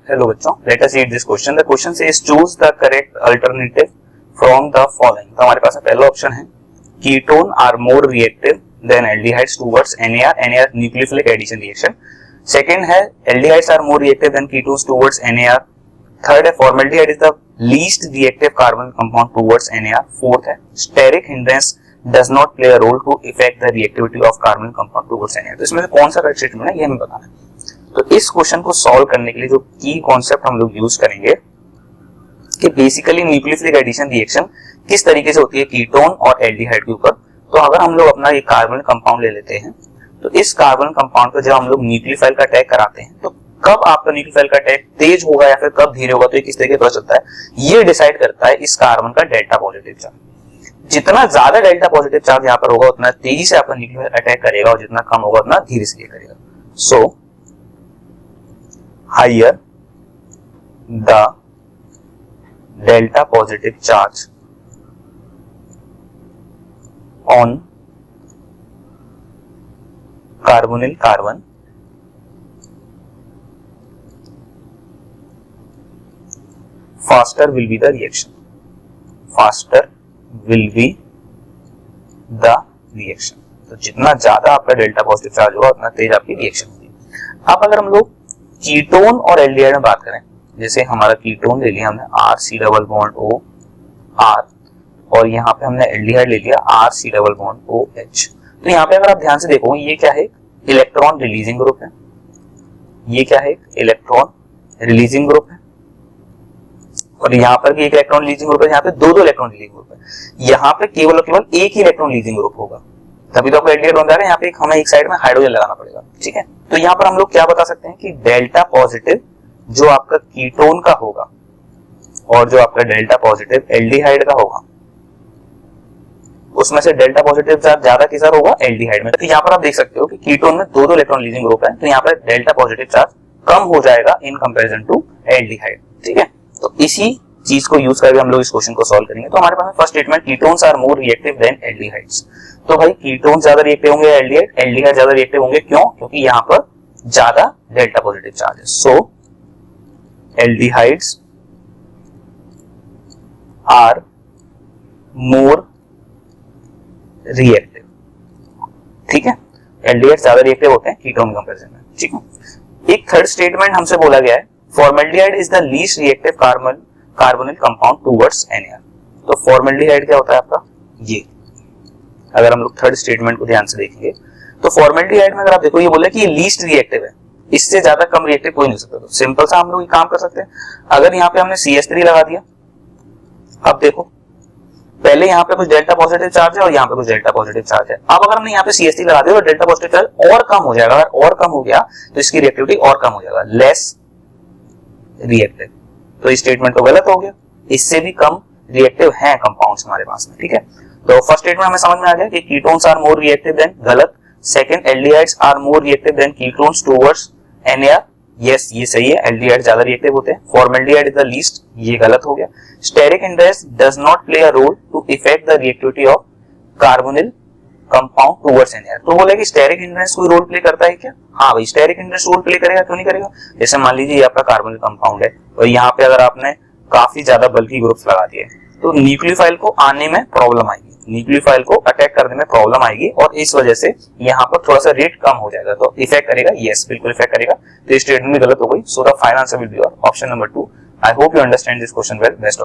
Hello बच्चों, let us read this question. The question says choose the correct alternative from the following. तो हमारे पास पहला option है ketone are more reactive than aldehydes towards NAR. NAR nucleophilic addition reaction. Second है aldehydes are more reactive than ketones towards NAR. Third है formaldehyde is the least reactive carbon compound towards NAR. Fourth है steric hindrance does not play a role to affect the reactivity of carbon compound towards NAR. तो इसमें से कौन सा correct statement है ये हमें बताना है. तो इस क्वेश्चन को सॉल्व करने के लिए जो की कॉन्सेप्ट हम लोग यूज करेंगे कि बेसिकली न्यूक्लियोफिलिक एडिशन रिएक्शन किस तरीके से होती है कीटोन और एल्डिहाइड के ऊपर. तो अगर हम लोग अपना ये कार्बन कंपाउंड ले लेते हैं तो इस कार्बन कंपाउंड पर जब हम लोग न्यूक्लियोफाइल का अटैक कराते हैं तो कब आपका न्यूक्लियोफाइल का अटैक तेज होगा या फिर कब धीरे होगा तो ये किस तरीके से पता चलता है. ये डिसाइड करता है इस कार्बन का डेल्टा पॉजिटिव चार्ज. जितना ज्यादा डेल्टा पॉजिटिव चार्ज यहाँ पर होगा उतना तेजी से आपका न्यूक्लियोफाइल अटैक करेगा और जितना कम होगा उतना धीरे से करेगा. So higher the delta positive charge on carbonyl carbon faster will be the reaction. Faster will be the reaction. तो जितना ज्यादा आपका डेल्टा पॉजिटिव चार्ज होगा उतना तेज आपकी रिएक्शन होगी. अब अगर हम लोग कीटोन और एल्डिहाइड में बात करें, जैसे हमारा कीटोन ले लिया हमने RC डबल बॉन्ड OR और यहाँ पे हमने एल्डिहाइड ले लिया RC डबल बॉन्ड OH. तो यहाँ पे अगर आप ध्यान से देखो ये क्या है, इलेक्ट्रॉन रिलीजिंग ग्रुप है. ये क्या है, इलेक्ट्रॉन रिलीजिंग ग्रुप है. और यहाँ पर भी एक इलेक्ट्रॉन रिलीजिंग ग्रुप है, यहाँ पे दो इलेक्ट्रॉन रिलीजिंग ग्रुप है. यहाँ पे केवल और केवल एक ही इलेक्ट्रॉन रिलीजिंग ग्रुप होगा, तभी तो आपको एल्डिहाइड बन रहा है. यहाँ पे हमें एक साइड में हाइड्रोजन लगाना पड़ेगा. ठीक है, तो यहाँ पर हम लोग क्या बता सकते हैं कि डेल्टा पॉजिटिव जो आपका कीटोन का होगा और जो आपका डेल्टा पॉजिटिव एल्डिहाइड का होगा उसमें से डेल्टा पॉजिटिव चार्ज ज्यादा किसका होगा, एल्डिहाइड में. तो यहाँ पर आप देख सकते हो कि कीटोन में दो इलेक्ट्रॉन रिलीजिंग ग्रुप है, तो यहाँ पर डेल्टा पॉजिटिव चार्ज कम हो जाएगा इन कंपेरिजन टू एल्डिहाइड. ठीक है, तो इसी चीज को यूज करके हम लोग इस क्वेश्चन को सॉल्व करेंगे. तो हमारे पास first statement ketones are more reactive than aldehydes. तो भाई कीटोन ज्यादा रिएक्टिव होंगे एल्डिहाइड, एल्डिहाइड ज्यादा रिएक्टिव होंगे. क्यों? क्योंकि यहाँ पर ज्यादा डेल्टा पॉजिटिव चार्ज है. सो एल्डिहाइड्स आर मोर रिएक्टिव. ठीक है, एल्डिहाइड ज्यादा रिएक्टिव होते हैं कीटोन कंपैरिजन में. ठीक है, एक थर्ड स्टेटमेंट हमसे बोला गया है formaldehyde is the least reactive carbonyl compound towards NAR. तो फॉर्मल्डिहाइड क्या होता है आपका, ये अगर हम लोग थर्ड स्टेटमेंट को ध्यान से देखेंगे तो फॉर्मल्डिहाइड में अगर आप देखो ये बोला कि ये लीस्ट रिएक्टिव है, इससे ज्यादा कम रिएक्टिव कोई नहीं हो सकता. तो सिंपल सा हम लोग ये काम कर सकते हैं. अगर यहाँ पे हमने CH3 लगा दिया, अब देखो पहले यहाँ पे कुछ डेल्टा पॉजिटिव चार्ज है और यहाँ पे कुछ डेल्टा पॉजिटिव चार्ज है. अब अगर हमने यहाँ पे CH3 लगा दिया तो डेल्टा पॉजिटिव चार्ज और कम हो जाएगा. अगर और कम हो गया तो इसकी रिएक्टिविटी और कम हो जाएगा, लेस रिएक्टिव. तो इस स्टेटमेंट तो गलत हो गया, इससे भी कम रिएक्टिव है कंपाउंड्स हमारे पास में. ठीक है, तो फर्स्ट स्टेटमेंट हमें समझ में आ गया कि ketones are more reactive than, गलत. Second aldehydes are more reactive than ketones towards NAR. Yes, ये सही है, एल्डिहाइड ज्यादा रिएक्टिव होते हैं. फॉर्मल्डिहाइड इज द लीस्ट, ये गलत हो गया. Steric index does not play a role to effect the reactivity of carbonyl compound towards NAR. तो बोले कि स्टेरिक इंडेक्स कोई रोल प्ले करता है क्या? हाँ भाई, स्टेरिक इंडेक्स रोल प्ले करेगा, क्यों नहीं करेगा. जैसे मान लीजिए ये आपका कार्बोनिल कंपाउंड है और यहाँ पे अगर आपने काफी ज्यादा बल्की ग्रुप्स लगा दिए तो न्यूक्लियोफाइल को आने में प्रॉब्लम आएगी, न्यूक्लियोफाइल को अटैक करने में प्रॉब्लम आएगी और इस वजह से यहाँ पर थोड़ा सा रेट कम हो जाएगा. तो इफेक्ट करेगा, यस बिल्कुल इफेक्ट करेगा. तो स्टेटमेंट गलत हो गई. So the final answer will be option number 2. I hope you understand this question well. Best of